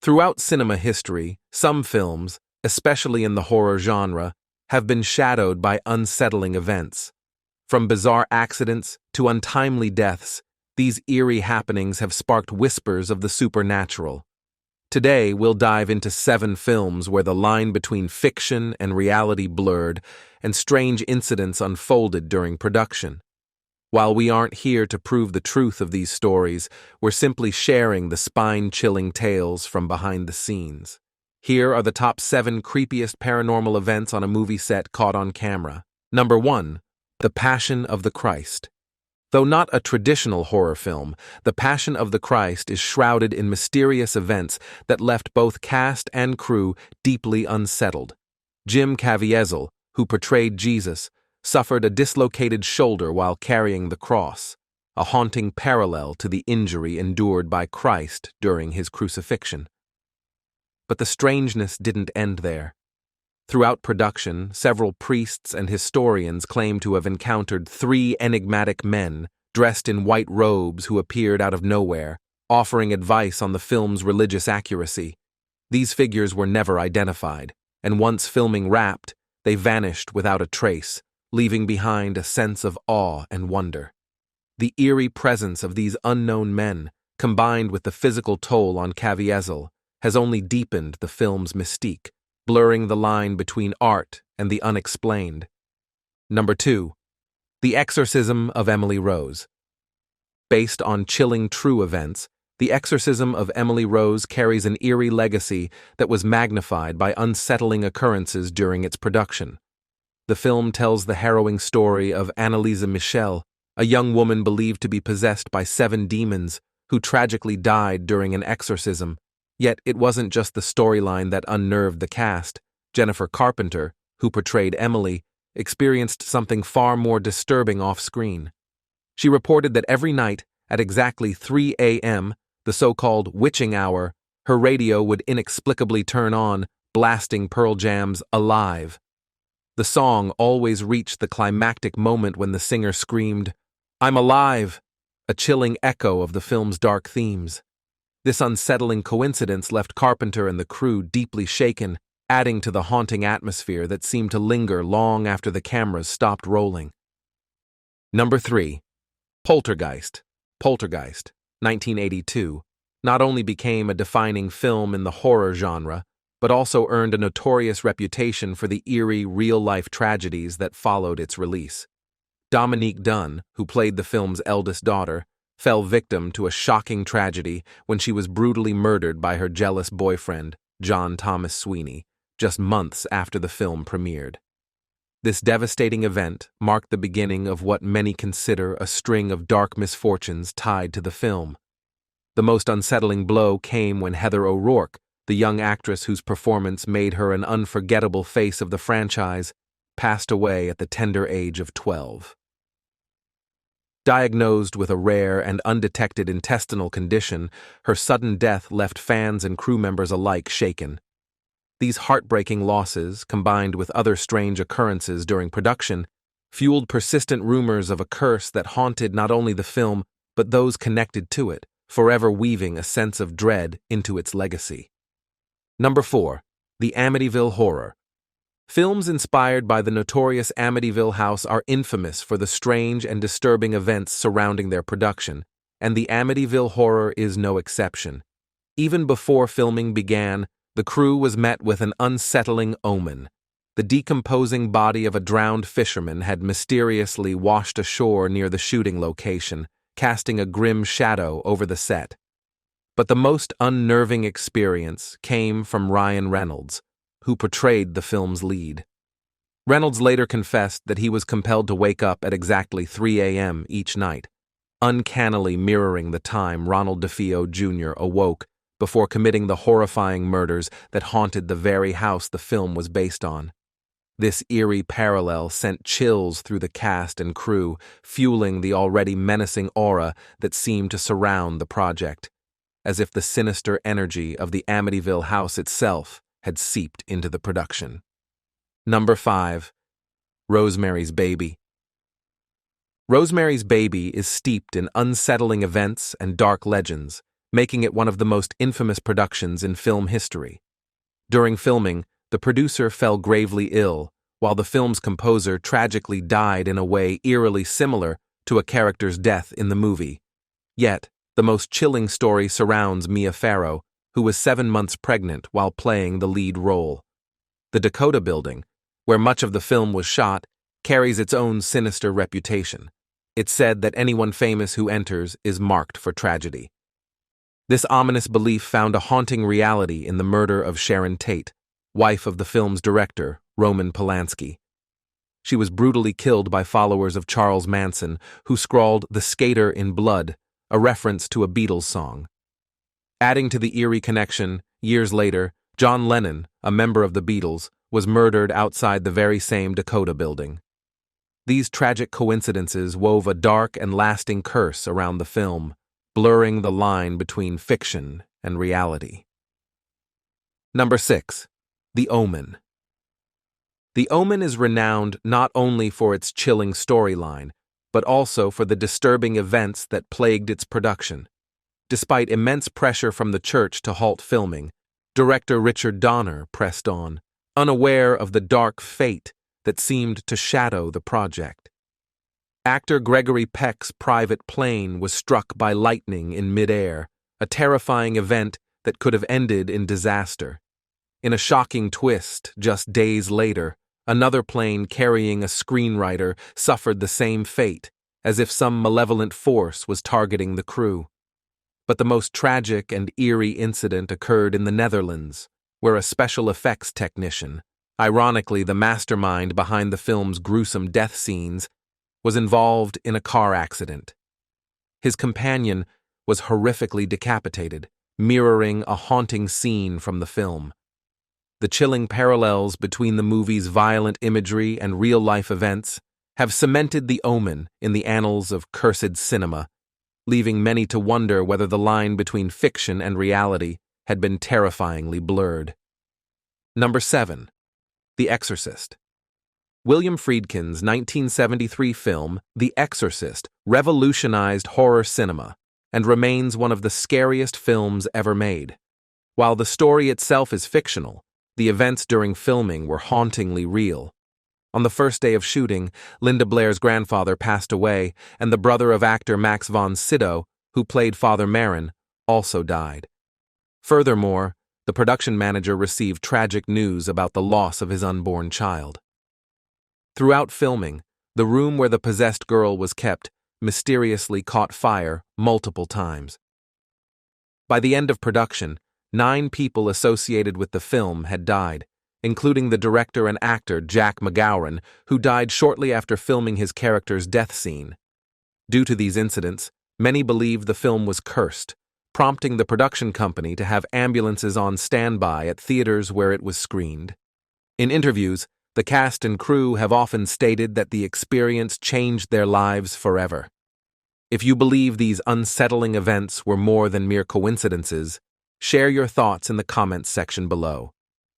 Throughout cinema history, some films, especially in the horror genre, have been shadowed by unsettling events. From bizarre accidents to untimely deaths, these eerie happenings have sparked whispers of the supernatural. Today, we'll dive into 7 films where the line between fiction and reality blurred and strange incidents unfolded during production. While we aren't here to prove the truth of these stories, we're simply sharing the spine-chilling tales from behind the scenes. Here are the top 7 creepiest paranormal events on a movie set caught on camera. Number 1. The Passion of the Christ. Though not a traditional horror film, The Passion of the Christ is shrouded in mysterious events that left both cast and crew deeply unsettled. Jim Caviezel, who portrayed Jesus, suffered a dislocated shoulder while carrying the cross, a haunting parallel to the injury endured by Christ during his crucifixion. But the strangeness didn't end there. Throughout production, several priests and historians claim to have encountered 3 enigmatic men dressed in white robes who appeared out of nowhere, offering advice on the film's religious accuracy. These figures were never identified, and once filming wrapped, they vanished without a trace, leaving behind a sense of awe and wonder. The eerie presence of these unknown men, combined with the physical toll on Caviezel, has only deepened the film's mystique, blurring the line between art and the unexplained. Number 2. The Exorcism of Emily Rose. Based on chilling true events, The Exorcism of Emily Rose carries an eerie legacy that was magnified by unsettling occurrences during its production. The film tells the harrowing story of Annalisa Michel, a young woman believed to be possessed by 7 demons who tragically died during an exorcism. Yet it wasn't just the storyline that unnerved the cast. Jennifer Carpenter, who portrayed Emily, experienced something far more disturbing off-screen. She reported that every night, at exactly 3 a.m., the so-called witching hour, her radio would inexplicably turn on, blasting Pearl Jam's Alive. The song always reached the climactic moment when the singer screamed, "I'm alive!" a chilling echo of the film's dark themes. This unsettling coincidence left Carpenter and the crew deeply shaken, adding to the haunting atmosphere that seemed to linger long after the cameras stopped rolling. Number 3. Poltergeist. Poltergeist, 1982, not only became a defining film in the horror genre, but also earned a notorious reputation for the eerie, real-life tragedies that followed its release. Dominique Dunne, who played the film's eldest daughter, fell victim to a shocking tragedy when she was brutally murdered by her jealous boyfriend, John Thomas Sweeney, just months after the film premiered. This devastating event marked the beginning of what many consider a string of dark misfortunes tied to the film. The most unsettling blow came when Heather O'Rourke, the young actress whose performance made her an unforgettable face of the franchise, passed away at the tender age of 12. Diagnosed with a rare and undetected intestinal condition, her sudden death left fans and crew members alike shaken. These heartbreaking losses, combined with other strange occurrences during production, fueled persistent rumors of a curse that haunted not only the film, but those connected to it, forever weaving a sense of dread into its legacy. Number 4. The Amityville Horror. Films inspired by the notorious Amityville house are infamous for the strange and disturbing events surrounding their production, and the Amityville Horror is no exception. Even before filming began, the crew was met with an unsettling omen. The decomposing body of a drowned fisherman had mysteriously washed ashore near the shooting location, casting a grim shadow over the set. But the most unnerving experience came from Ryan Reynolds, who portrayed the film's lead. Reynolds later confessed that he was compelled to wake up at exactly 3 a.m. each night, uncannily mirroring the time Ronald DeFeo Jr. awoke before committing the horrifying murders that haunted the very house the film was based on. This eerie parallel sent chills through the cast and crew, fueling the already menacing aura that seemed to surround the project, as if the sinister energy of the Amityville house itself had seeped into the production. Number 5. Rosemary's Baby. Rosemary's Baby is steeped in unsettling events and dark legends, making it one of the most infamous productions in film history. During filming, the producer fell gravely ill, while the film's composer tragically died in a way eerily similar to a character's death in the movie. Yet, the most chilling story surrounds Mia Farrow, who was 7 months pregnant while playing the lead role. The Dakota Building, where much of the film was shot, carries its own sinister reputation. It's said that anyone famous who enters is marked for tragedy. This ominous belief found a haunting reality in the murder of Sharon Tate, wife of the film's director, Roman Polanski. She was brutally killed by followers of Charles Manson, who scrawled "The Skater in Blood," a reference to a Beatles song. Adding to the eerie connection, years later, John Lennon, a member of the Beatles, was murdered outside the very same Dakota Building. These tragic coincidences wove a dark and lasting curse around the film, blurring the line between fiction and reality. Number 6. The Omen. The Omen is renowned not only for its chilling storyline, but also for the disturbing events that plagued its production. Despite immense pressure from the church to halt filming, director Richard Donner pressed on, unaware of the dark fate that seemed to shadow the project. Actor Gregory Peck's private plane was struck by lightning in midair, a terrifying event that could have ended in disaster. In a shocking twist, just days later, another plane carrying a screenwriter suffered the same fate, as if some malevolent force was targeting the crew. But the most tragic and eerie incident occurred in the Netherlands, where a special effects technician, ironically the mastermind behind the film's gruesome death scenes, was involved in a car accident. His companion was horrifically decapitated, mirroring a haunting scene from the film. The chilling parallels between the movie's violent imagery and real-life events have cemented The Omen in the annals of cursed cinema, leaving many to wonder whether the line between fiction and reality had been terrifyingly blurred. Number 7. The Exorcist. William Friedkin's 1973 film, The Exorcist, revolutionized horror cinema and remains one of the scariest films ever made. While the story itself is fictional, the events during filming were hauntingly real. On the first day of shooting, Linda Blair's grandfather passed away, and the brother of actor Max von Sydow, who played Father Merrin, also died. Furthermore, the production manager received tragic news about the loss of his unborn child. Throughout filming, the room where the possessed girl was kept mysteriously caught fire multiple times. By the end of production, 9 people associated with the film had died, including the director and actor Jack McGowan, who died shortly after filming his character's death scene. Due to these incidents, many believed the film was cursed, prompting the production company to have ambulances on standby at theaters where it was screened. In interviews, the cast and crew have often stated that the experience changed their lives forever. If you believe these unsettling events were more than mere coincidences, share your thoughts in the comments section below.